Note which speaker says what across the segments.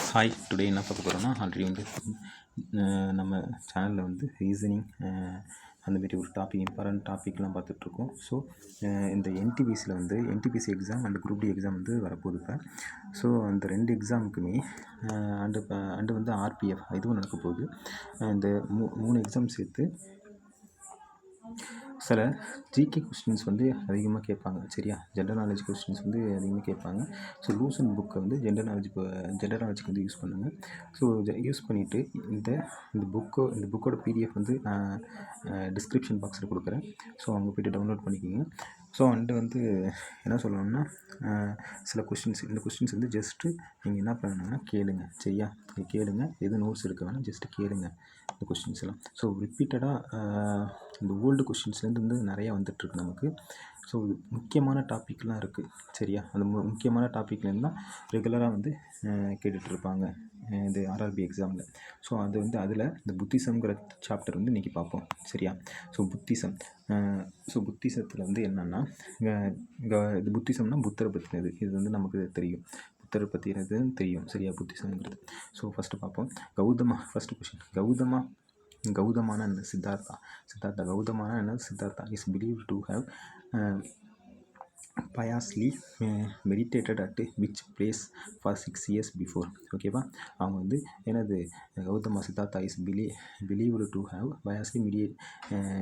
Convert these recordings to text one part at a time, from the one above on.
Speaker 1: Hi, today என்ன பார்க்க போகிறோன்னா, ஆல்ரெடி வந்து நம்ம சேனலில் வந்து ரீசனிங் அந்தமாரி ஒரு இம்பார்ட்டன்ட் டாப்பிக்லாம் பார்த்துட்ருக்கோம். ஸோ இந்த என்டிபிசியில் வந்து NTPC exam and group D exam வந்து வரப்போகுது இப்போ. ஸோ அந்த 2 எக்ஸாமுக்குமே அண்டு வந்து ஆர்பிஎஃப் இதுவும் நடக்க போகுது. இந்த 3 எக்ஸாம் சேர்த்து சில ஜிகே கொஸ்டின்ஸ் வந்து அதிகமாக கேட்பாங்க. சரியா, ஜென்ரல் நாலேஜ் கொஸ்டின்ஸ் வந்து அதிகமாக கேட்பாங்க. ஸோ லூசன் புக்கை வந்து ஜென்ரல் நாலேஜுக்கு வந்து யூஸ் பண்ணுங்கள். ஸோ இதை யூஸ் பண்ணிவிட்டு இந்த புக்கோட பிடிஎஃப் வந்து நான் டிஸ்கிரிப்ஷன் பாக்ஸில் கொடுக்குறேன். ஸோ அங்கே போய்ட்டு டவுன்லோட் பண்ணிக்கோங்க. ஸோ அண்டு வந்து என்ன சொல்லணும்னா, சில இந்த கொஸ்டின்ஸ் வந்து ஜஸ்ட்டு நீங்கள் என்ன பண்ணணும்னா கேளுங்க. சரியா, கேளுங்க. எதுவும் நோட்ஸ் எடுக்க வேணாம், ஜஸ்ட்டு கேளுங்க இந்த கொஸ்டின்ஸ் எல்லாம். ஸோ ரிப்பீட்டடாக இந்த ஓல்டு கொஸ்டின்ஸ்லேருந்து வந்து நிறையா வந்துட்டுருக்கு நமக்கு. ஸோ முக்கியமான டாப்பிக்லாம் இருக்குது. சரியா, அந்த முக்கியமான டாப்பிக்லேருந்து தான் ரெகுலராக வந்து கேட்டுட்ருப்பாங்க இந்த ஆர்ஆர்பி எக்ஸாமில். ஸோ அது வந்து அதில் இந்த புத்திசம்ங்கிற சாப்டர் வந்து இன்றைக்கி பார்ப்போம். சரியா, ஸோ புத்திசத்தில் வந்து என்னென்னா, இது புத்திசம்னா புத்தரை பற்றினது. இது வந்து நமக்கு தெரியும், புத்தரை பற்றினது தெரியும். சரியா, புத்திசம்ங்கிறது. ஸோ ஃபஸ்ட்டு பார்ப்போம். ஃபஸ்ட்டு கொஸ்டின், கௌதமான Siddhartha is believed to have piously meditated at which place for 6 years before. ஓகேவா, அவங்க வந்து என்னது, Siddhartha is believed to have piously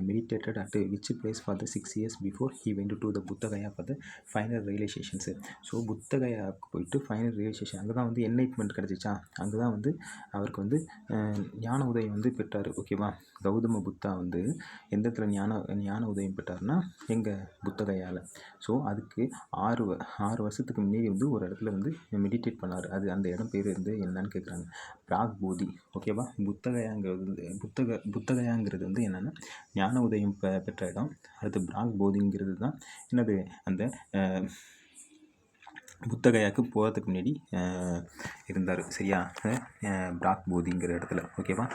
Speaker 1: meditated at which place for the 6 years before he went to the Bodhgaya for the final realizations. So புத்தகயாவுக்கு போயிட்டு final realisation, அங்கே தான் வந்து enlightenment கிடச்சிச்சா, அங்கே தான் வந்து அவருக்கு வந்து ஞான உதயம் வந்து பெற்றார். ஓகேவா, கௌதம புத்தா வந்து எந்த இடத்துல ஞான உதயம் பெற்றார்னா, எங்கள் புத்தகயால். ஸோ அதுக்கு 6 வருஷத்துக்கு முன்னாடி வந்து ஒரு இடத்துல வந்து மெடிடேட் பண்ணார். அந்த இடம் பேர் வந்து என்னன்னு கேட்குறாங்க, பிராக் போதி. ஓகேவா, புத்தகயாங்கிறது வந்து என்னென்னா ஞான உதயம் பெற்ற இடம். அடுத்து பிராக் போதிங்கிறது தான் என்னது, அந்த புத்தகயாவுக்கு போகிறதுக்கு முன்னாடி இருந்தார். சரியா, பிராக் போதிங்கிற இடத்துல. ஓகேவா,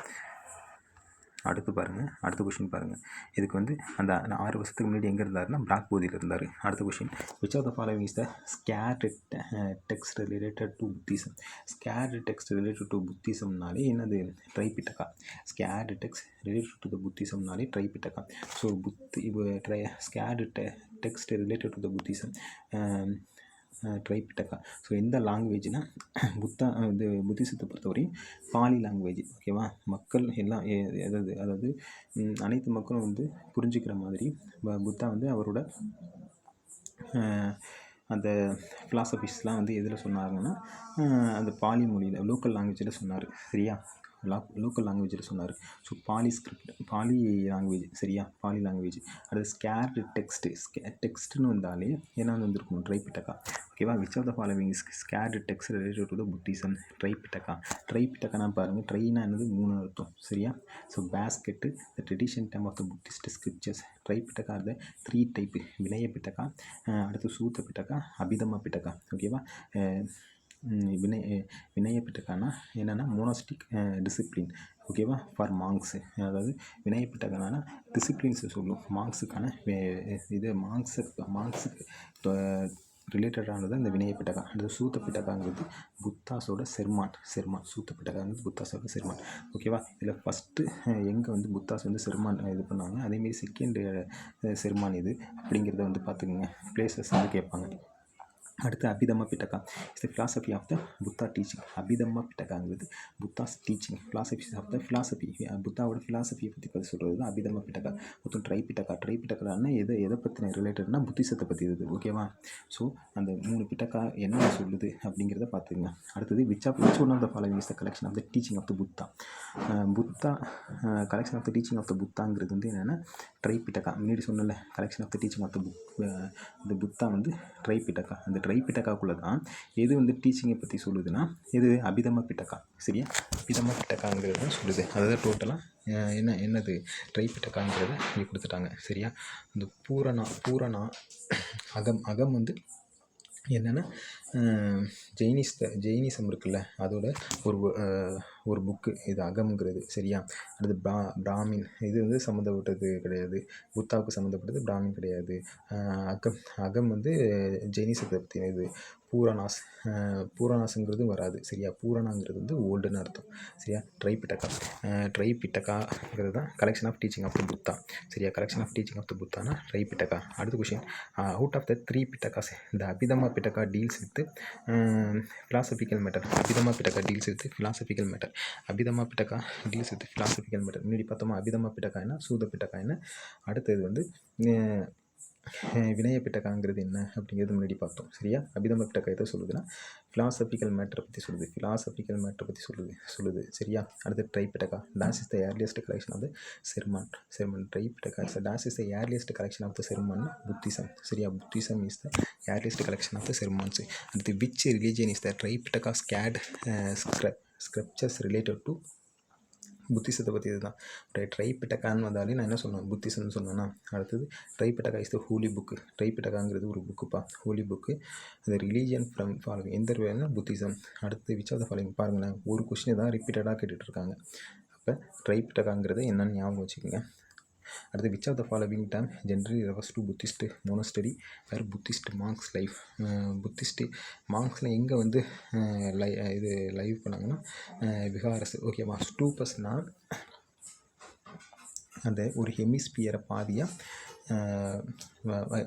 Speaker 1: அடுத்த கொஷின் பாருங்கள். இதுக்கு வந்து அந்த 6 வருஷத்துக்கு முன்னாடி எங்கே இருந்தாருன்னா பிராக் போதியில் இருந்தார். அடுத்த question, which of the following is the sacred text related to Buddhism. Sacred text related to புத்திசம்னாலே என்னது, Tripitaka. Sacred text related to the புத்திசம்னாலே Tripitaka. So sacred text related to the Buddhism Tripitaka. So எந்த லாங்குவேஜ்னால் இது புத்திசத்தை பொறுத்தவரையும் பாலி லாங்குவேஜ். ஓகேவா, மக்கள் எல்லாம் அதாவது அனைத்து மக்களும் வந்து புரிஞ்சுக்கிற மாதிரி புத்தா வந்து அவரோட அந்த ஃபிலாசபிஸ்லாம் வந்து எதில் சொன்னாங்கன்னா, அந்த பாலி மொழியில் லோக்கல் லாங்குவேஜில் சொன்னார். சரியா, லோக்கல் லாங்குவேஜில் சொன்னார். So Pali language. சரியா, பாலி லாங்குவேஜ். அடுத்து ஸ்கேர்டு டெக்ஸ்ட்னு வந்தாலே என்ன வந்துருக்கணும், ட்ரைபிட்டகா. ஓகேவா, which of the following is sacred text related to the Buddhism, ட்ரைபிட்டகானா பாருங்கள், ட்ரைனா என்னது 3 அர்த்தம். சரியா, so basket, the tradition time of the Buddhist scriptures. Tripitaka அந்த 3 டைப்பு, வினய பிட்டகா, அடுத்து சூத்த பிட்டகா, அபிதம பிட்டகா. ஓகேவா, வினய பிட்டகானா என்னென்னா மோனாஸ்டிக் டிசிப்ளின். ஓகேவா, ஃபார் மாங்க்ஸு. அதாவது வினய பிட்டகானா டிசிப்ளின்ஸை சொல்லும். மாங்க்ஸுக்கான இது மாங்க்ஸுக்கு ரிலேட்டடானது அந்த வினய பிட்டகா. அடுத்து சூத்த பிட்டகாங்கிறது புத்தாஸோட செர்மான். சூத்த பிட்டகாங்கிறது புத்தாஸோட செர்மான். ஓகேவா, இதில் ஃபஸ்ட்டு எங்கே வந்து புத்தாஸ் வந்து செர்மான் இது பண்ணாங்க, அதேமாரி செகண்டு செர்மான் இது அப்படிங்கிறத வந்து பார்த்துக்குங்க. பிளேசஸ் வந்து கேட்பாங்க. அடுத்து Abhidhamma Pitaka is the philosophy of the Buddha teaching. Abhidhamma பிட்டகாங்கிறது Buddha's teaching, philosophies of the philosophy, புத்தாவோட ஃபிலாசபியை பற்றி சொல்கிறது தான் அபிதம பிட்டகா. மொத்தம் ட்ரைபிட்டகான்னா எதை பற்றின ரிலேட்டட்னா புத்திசத்தை பற்றி இது. ஓகேவா, ஸோ அந்த 3 பிட்டகா என்ன சொல்லுது அப்படிங்கிறத பார்த்துக்குங்க. அடுத்தது which one of the following is the collection of the teaching of the Buddha. Collection of the teaching of the புத்தாங்கிறது வந்து என்னென்னா ட்ரைபிட்டகா. முன்னாடி சொன்னல, collection of the teaching of the Buddha வந்து ட்ரைபிட்டகா. அந்த ட்ரைபிட்டகாக்குள்ளே தான் எது வந்து டீச்சிங்கை பற்றி சொல்லுதுன்னா இது அபிதம பிட்டகா. சரியா, அபிதம பிட்டகாங்கிறது தான் சொல்லுது. அதாவது டோட்டலாக என்னது ட்ரைபிட்டகாங்கிறத இங்கே கொடுத்துட்டாங்க. சரியா, இந்த பூரணா அகம் வந்து என்னென்னா ஜெயினிசம் இருக்குல்ல, அதோட ஒரு புக்கு இது அகம்ங்கிறது. சரியா? அடுத்து பிராமின் இது வந்து சம்மந்தப்பட்டது கிடையாது. புத்தாவுக்கு சம்மந்தப்பட்டது, பிராமின் கிடையாது. அகம் அகம் வந்து ஜெயினிசத்தை பற்றினது. பூரணாஸ் பூரணாஸுங்கிறது வராது. சரியா? பூரணாங்கிறது வந்து ஓல்டுன்னு அர்த்தம். சரியா? ட்ரைபிட்டகாங்கிறது தான் collection of teaching of the Buddha. சரியா? Collection of teaching of the புத்தானா ட்ரைபிட்டகா. அடுத்த question, out of the 3 Pitakas இந்த Abhidhamma Pitaka deals with philosophical matter. Abhidhamma Pitaka deals with philosophical matter. Abhidhamma Pitaka deals with philosophical matter. முன்னாடி பார்த்தோமா அபிதமா பிட்டகா என்ன, சூத பிட்டகா என்ன. அடுத்தது வந்து வினய பிட்டகாங்கிறது என்ன அப்படிங்கிறது முன்னாடி பார்த்தோம். சரியா? அபிதம பிட்டகா எதை சொல்லுதுன்னா ஃபிலாசபிக்கல் மேட்டரை பற்றி சொல்லுது. ஃபிலாசபிக்கல் மேட்டரை பற்றி சொல்லுது. சரியா? அடுத்து Tripitaka does is the earliest collection of the sermon. Tripitaka does is the earliest collection of the sermon Buddhism. சரியா? Buddhism is the earliest collection of the sermons. அடுத்து which religion is the Tripitaka sacred scriptures related to புத்திசத்தை பற்றி இதுதான். ட்ரைபிட்டகான்னு வந்தாலே நான் என்ன சொன்னேன், புத்திசம்னு சொன்னேன்னா. அடுத்தது ட்ரைபிட்டகா இஸ் த ஹோலி புக்கு. ட்ரைபிட்டகாங்கிறது ஒரு புக்குப்பா, ஹோலி புக்கு. அது ரிலீஜியன் ஃப்ரம் ஃபாலோவிங் எந்த வேணும்னா புத்திசம். அடுத்து விச் ஆஃப் த ஃபாலோவிங் பாருங்களேன், ஒரு கொஸ்டின் தான் ரிப்பீட்டடாக கேட்டுட்ருக்காங்க. அப்போ ட்ரைபிட்டகாங்கிறது என்னன்னு ஞாபகம் வச்சுக்கோங்க. அடுத்து which of the following term generally refers to Buddhist monastery where Buddhist monks life. புத்திஸ்ட் மாங்க்ஸில் எங்கே வந்து இது லைவ் பண்ணாங்கன்னா விகாரஸ். ஓகேவா? ஸ்டூபஸ்னால் அந்த ஒரு ஹெமிஸ்பியரை பாதியாக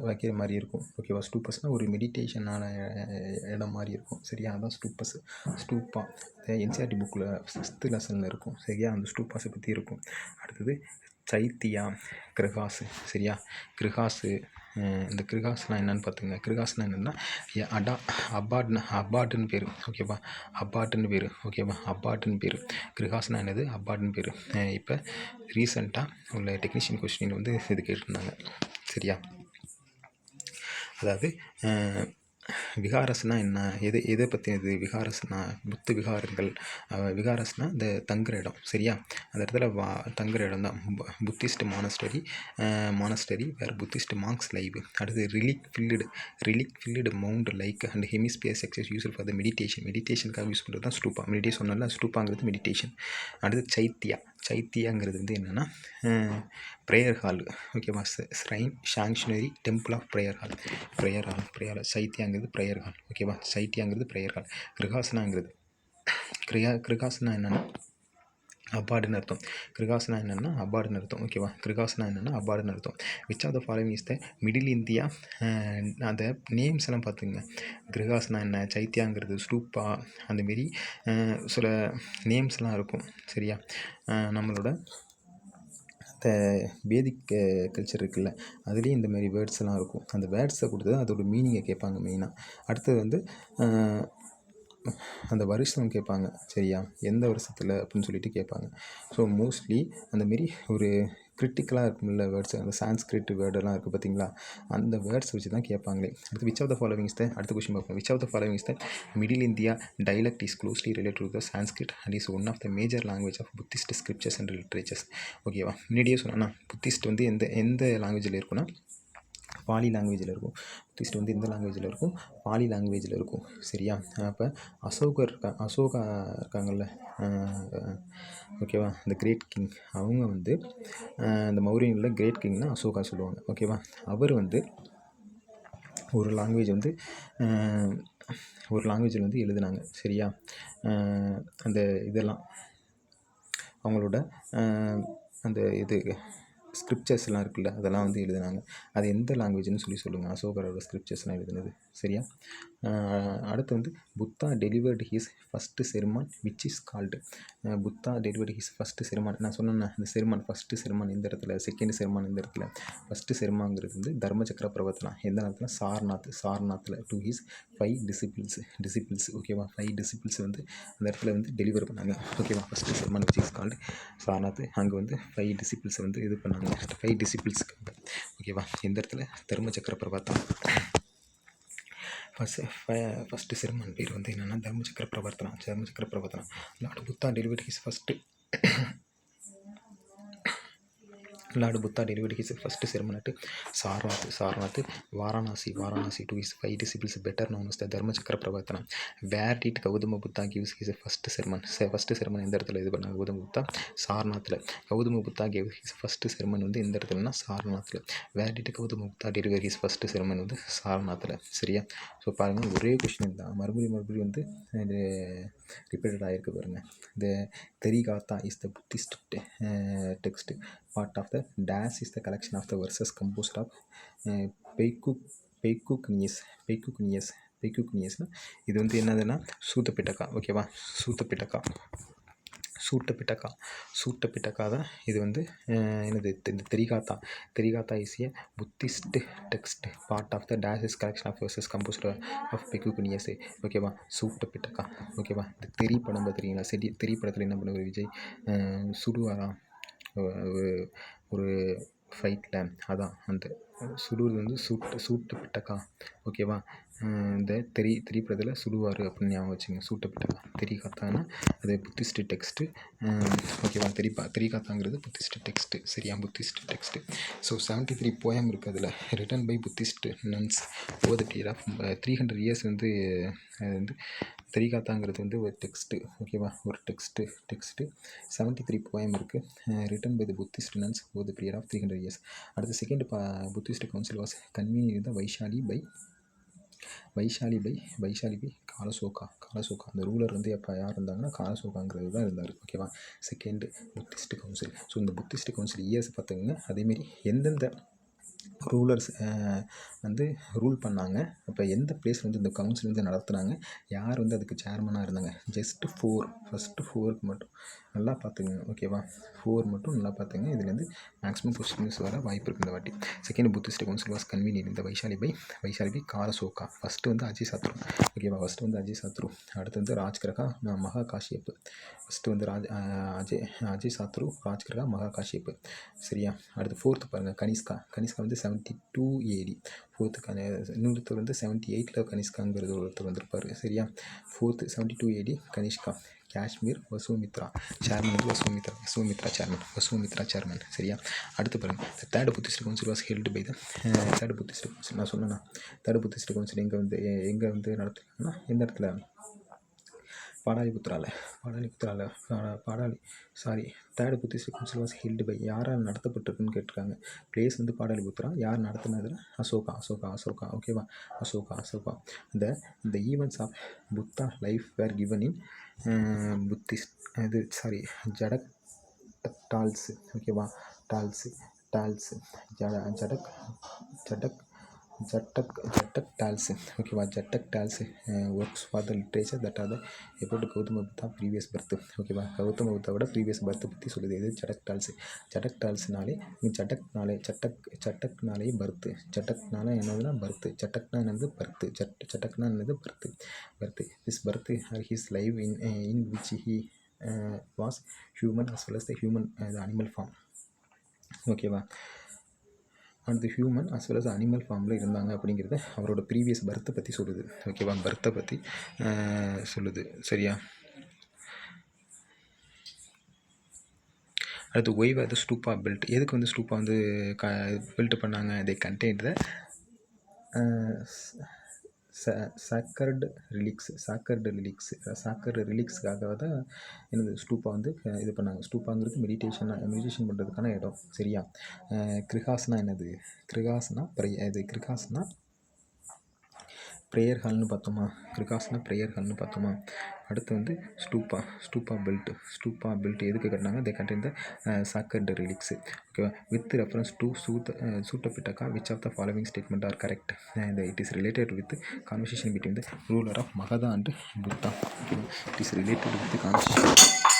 Speaker 1: வைக்கிற மாதிரி இருக்கும். ஓகேவா? ஸ்டூப்பஸ்னால் ஒரு மெடிடேஷனான இடம் மாதிரி இருக்கும். சரியா? அதான் ஸ்டூப்பா என்சிஆர்டி புக்கில் 6th லெசனில் இருக்கும். சரியா? அந்த ஸ்டூப்பாஸை பற்றி இருக்கும். அடுத்தது சைத்தியா, கிரகாஸு. சரியா? கிரகாஸு. இந்த கிரகாஸ்லாம் என்னென்னு பார்த்துங்க. கிரகாஸ்லாம் என்னென்னா அப்பாட்டுன்னு பேர். ஓகேவா? அப்பாட்டுன்னு பேர். ஓகேவா? அப்பாட்டுன்னு பேர். கிரகாஸ்னால் என்னது? அப்பாட்டுன்னு பேர். இப்போ ரீசெண்டாக உள்ள டெக்னீஷியன் கொஸ்டின் வந்து இது கேட்டிருந்தாங்க. சரியா? அதாவது விகாரஸ்னா என்ன, எதை பற்றினது விகாரஸ்னா புத்த விகாரங்கள். விகாரஸ்னா இந்த தங்குற இடம். சரியா? அந்த இடத்துல தங்குற இடம் தான் புத்திஸ்ட் மானஸ்டரி வேறு புத்திஸ்ட் மாங்க்ஸ் லைவ். அடுத்து relic filled mound like and hemisphere செக்ஸஸ் யூஸ்ஃபுல் ஃபார் த மெடிடேஷனுக்காக யூஸ் பண்ணுறது தான் ஸ்டூப்பா. மெடிடேஷன் சொன்னால ஸ்டூப்பாங்கிறது மெடிடேஷன். அடுத்து சைத்தியாங்கிறது வந்து என்னென்னா ப்ரேயர் ஹால். ஓகேவா? Shrine sanctuary temple of prayer hall. சைத்தியாங்கிறது ப்ரேயர் ஹால். ஓகேவா? சைத்தியாங்கிறது ப்ரேயர் ஹால். கிரகாசனாங்கிறது என்னென்னா அப்பார்டுன்னு அர்த்தம். கிரகாசனா என்னென்னா அப்பார்டுன்னு அர்த்தம். ஓகேவா? கிரகாசனா என்னென்னா அப்பார்டுன்னு அர்த்தம். Which of the following is the middle India. அந்த நேம்ஸ் எல்லாம் பார்த்துங்க. கிரகாசனா என்ன, சைத்தியாங்கிறது, ஸ்டூப்பா, அந்தமாரி சில நேம்ஸ்லாம் இருக்கும். சரியா? நம்மளோட இந்த வேதிக் கல்ச்சர் இருக்குல்ல, அதுலேயும் இந்தமாரி வேர்ட்ஸ்லாம் இருக்கும். அந்த வேர்ட்ஸை கொடுத்து தான் அதோட மீனிங்கை கேட்பாங்க மெயினாக. அடுத்தது வந்து அந்த வருஷம் கேட்பாங்க. சரியா? எந்த வருஷத்தில் அப்படின்னு சொல்லிட்டு கேட்பாங்க. ஸோ மோஸ்ட்லி அந்தமாரி ஒரு கிரிட்டிக்கலாக இருக்கும்ல வேர்ட்ஸ், அந்த சான்ஸ்கிரிட் வேர்டெல்லாம் இருக்குது பார்த்தீங்களா, அந்த வேர்ட்ஸ் வச்சு தான் கேட்பாங்களே. அடுத்து which of the following is the அடுத்த கொஸ்டின் பார்ப்போம். Which of the following is the middle India dialect is closely related to the Sanskrit and is one of the major language of Buddhist scriptures and literatures. ஓகேவா? முன்னாடியே சொன்னேன்னா Buddhist வந்து எந்த லாங்குவேஜில் இருக்குன்னா poly லாங்குவேஜில் இருக்கும். புத்திஸ்ட் வந்து எந்த லாங்குவேஜில் இருக்கும்? பாலி லாங்குவேஜில் இருக்கும். சரியா? அப்போ அசோகா இருக்காங்கல்ல, ஓகேவா? இந்த கிரேட் கிங், அவங்க வந்து இந்த மௌரியனில் கிரேட் கிங்னா அசோகா சொல்லுவாங்க. ஓகேவா? அவர் வந்து ஒரு லாங்குவேஜில் வந்து எழுதுனாங்க. சரியா? அந்த இதெல்லாம் அவங்களோட அந்த இது ஸ்கிரிப்சர்ஸ்லாம் இருக்குல்ல, அதெல்லாம் வந்து எழுதுனாங்க. அது எந்த லாங்குவேஜ்னு சொல்லுங்கள். அசோகரோட ஸ்கிரிப்சர்ஸ்லாம் எழுதுனது. சரியா? அடுத்து வந்து Buddha delivered his first sermon which is called. Buddha delivered his first sermon. நான் சொன்னேன்னா இந்த செர்மன், ஃபஸ்ட்டு செர்மன் இந்த இடத்துல, செகண்ட் செர்மன் இந்த இடத்துல. ஃபஸ்ட்டு செர்மாங்கிறது வந்து தர்மசக்கர பிரவர்த்தனா. எந்த நேரத்தில்? சார்நாத்தில் டு ஹிஸ் 5 டிசிபிள்ஸ். ஓகேவா? 5 டிசிபிள்ஸ் வந்து அந்த இடத்துல வந்து டெலிவர் பண்ணாங்க. ஓகேவா? First sermon which is called Sarnath. அங்கே வந்து 5 டிசிபிள்ஸை வந்து இது பண்ணாங்க. 5 டிசிபிள்ஸ்க்காக. ஓகேவா? இந்த இடத்துல தர்மசக்கர பிரவர்த்தனா. ஃபஸ்ட்டு செர்மன் பேர் வந்து என்னென்னா Dharmachakra Pravartana. Lord Buddha delivered his first Lord Buddha delivered his first sermon at Sarnath, Varanasi to his 5 disciples better known as the Dharmachakra Pravatana. Where did Gautama Buddha gives his first sermon? First sermon இந்த இடத்துல இது பண்ணாங்க கௌதம புத்தா சாரநாத்தில். Gautama Buddha gave his first sermon வந்து இந்த இடத்துலனா சாரநாத்தில். Where did Gautama Buddha deliver his first sermon வந்து சாரநாத்தில். சரியா? ஸோ பாருங்கள் ஒரே கொஷின் தான் மறுபடியும் வந்து ரிப்பீட்டட் ஆகிருக்கு பாருங்கள். இந்த Therigatha is the Buddhist text. Part of the dash is the collection of the verses composed of Peikukunyes. இது வந்து என்னதுன்னா சூத்த ஓகேவா? சூட்ட பிட்டக்கா தான் இது வந்து என்னது இந்த Therigatha is a Buddhist text. Part of the டேஷ் is collection of verses composed of bhikkhunis. ஓகேவா? சூட்ட பிட்டக்கா. ஓகேவா? இந்த தெரி படம் பார்த்துருக்கீங்களா? தெரி படத்தில் என்ன பண்ணுவார் விஜய்? சுடுவாராம் ஒரு ஃபைட்டில். அதான் அந்த சுடுவது வந்து சூட்டு பிட்டக்கா. ஓகேவா? இந்த திரைப்படத்தில் சுடுவார் அப்படின்னு ஞாபகம் வச்சுங்க. சூட்டப்பிட்டக்கா தெரிகாத்தானா அது புத்திஸ்ட் டெக்ஸ்ட்டு. ஓகேவா? தெரிகாத்தாங்கிறது புத்திஸ்ட் டெக்ஸ்ட்டு. சரியா? Buddhist text. ஸோ 73 போயம் இருக்குது அதில். Written by Buddhist nuns over the period of 300 years வந்து தெரிகாத்தாங்கிறது வந்து ஒரு டெக்ஸ்ட்டு. ஓகேவா? ஒரு டெக்ஸ்ட்டு 73 போயம் இருக்குது. Written by the Buddhist nuns over the period of 300 years. அடுத்த second Buddhist council was convene the Vaishali by Kalasoka. அந்த ரூலர் வந்து எப்போ யார் இருந்தாங்கன்னா காலசோகாங்கிறது தான் இருந்தார். ஓகேவா? Second Buddhist council. ஸோ இந்த புத்திஸ்ட் கவுன்சில் இயர்ஸ் பார்த்துக்கோங்க. அதேமாரி எந்தெந்த ரூலர்ஸ் வந்து ரூல் பண்ணாங்க, அப்போ எந்த பிளேஸ் வந்து இந்த கவுன்சில் வந்து நடத்துனாங்க, யார் வந்து அதுக்கு சேர்மனாக இருந்தாங்க. ஃபஸ்ட்டு 4க்கு மட்டும் நல்லா பார்த்துங்க. ஓகேவா? 4 மட்டும் நல்லா பார்த்துங்க. இதுலேருந்து மேக்ஸிமம் கொஸ்டின்ஸ் வர வாய்ப்பு இருக்குது இந்த வாட்டி. Second Buddhist council was convenient இந்த வைஷாலி பை காலசோகா. ஃபஸ்ட்டு வந்து அஜிசாத்ரு. ஓகேவா? அடுத்து வந்து ராஜ்கிரகா மகா காஷ்யப். ஃபஸ்ட்டு வந்து அஜிசாத்ரு, ராஜ்கிரகா, மகா காஷ்யப். சரியா? அடுத்து 4th பாருங்கள் கனிஷ்கா வந்து 72 AD. 4th இன்னொருத்தர் வந்து 78 கனிஷ்காங்கிறது ஒருத்தர் வந்திருப்பார். சரியா? 4th 72 AD Kanishka. Kashmir Vasumitra chairman வந்து வசுமித்ரா சேர்மன். சரியா? அடுத்து பாருங்கள் third Buddhist council was held by the third Buddhist council. நான் சொன்னேன்னா தேர்ட் புத்திஸ்ட் கவுன்சில் எங்கே வந்து நடத்துறாங்கன்னா எந்த இடத்துல? Third Buddhist council was held by யாரால் நடத்தப்பட்டிருக்குன்னு கேட்டிருக்காங்க. பிளேஸ் வந்து பாடாலிபுத்ரா. யார் நடத்தினதுன்னா அசோகா. ஓகேவா? அசோகா. இந்த events of Buddha life were given in Jataka tales. ஓகேவா? ஜட்டக் டால்ஸ். ஓகேவா? Jataka tales works for the literature that are the about Gautama Buddha previous birth. ஓகேவா? கௌதம புத்தாவோட ப்ரீவியஸ் பர்த் பற்றி சொல்லுது. இது ஜடக் டால்ஸ்னாலே சட்டக்னாலே பர்த்து. சட்டக்னால என்னதுன்னா பர்த்து. சட்டக்னா என்னது? பர்த்து. சட்டக்னா என்னது? Birth. This birth are his live in which he was human as well as the animal form. ஓகேவா? அந்த human as well as animal ஃபார்மில் இருந்தாங்க அப்படிங்கிறத அவரோட ப்ரீவியஸ் பர்த்தை பற்றி சொல்லுது. ஓகேவா? பர்த்தை பற்றி சொல்லுது. சரியா? அடுத்து ஒய் வேர் த ஸ்டூப்பா பில்ட். எதுக்கு வந்து ஸ்டூப்பா வந்து பில்ட் பண்ணாங்க? they contained the சாக்கர்டு ரிலிக்ஸுக்காக தான் என்னது ஸ்டூப்பா வந்து இது பண்ணாங்க. ஸ்டூப்பாங்கிறது மெடிடேஷன் பண்ணுறதுக்கான இடம். சரியா? கிருஹாஸ்னா என்னது? கிருஹாஸ்னா ப்ரேயர் ஹால்னு பார்த்தோமா? அடுத்து வந்து ஸ்டூப்பா பில்ட் எதுக்கு கட்டினாங்க? They contain the sacred relics. ஓகேவா? With reference to Suttapitaka which of the following statement are correct? It is related with conversation between the ruler of Magadha and Buddha. It is related with conversation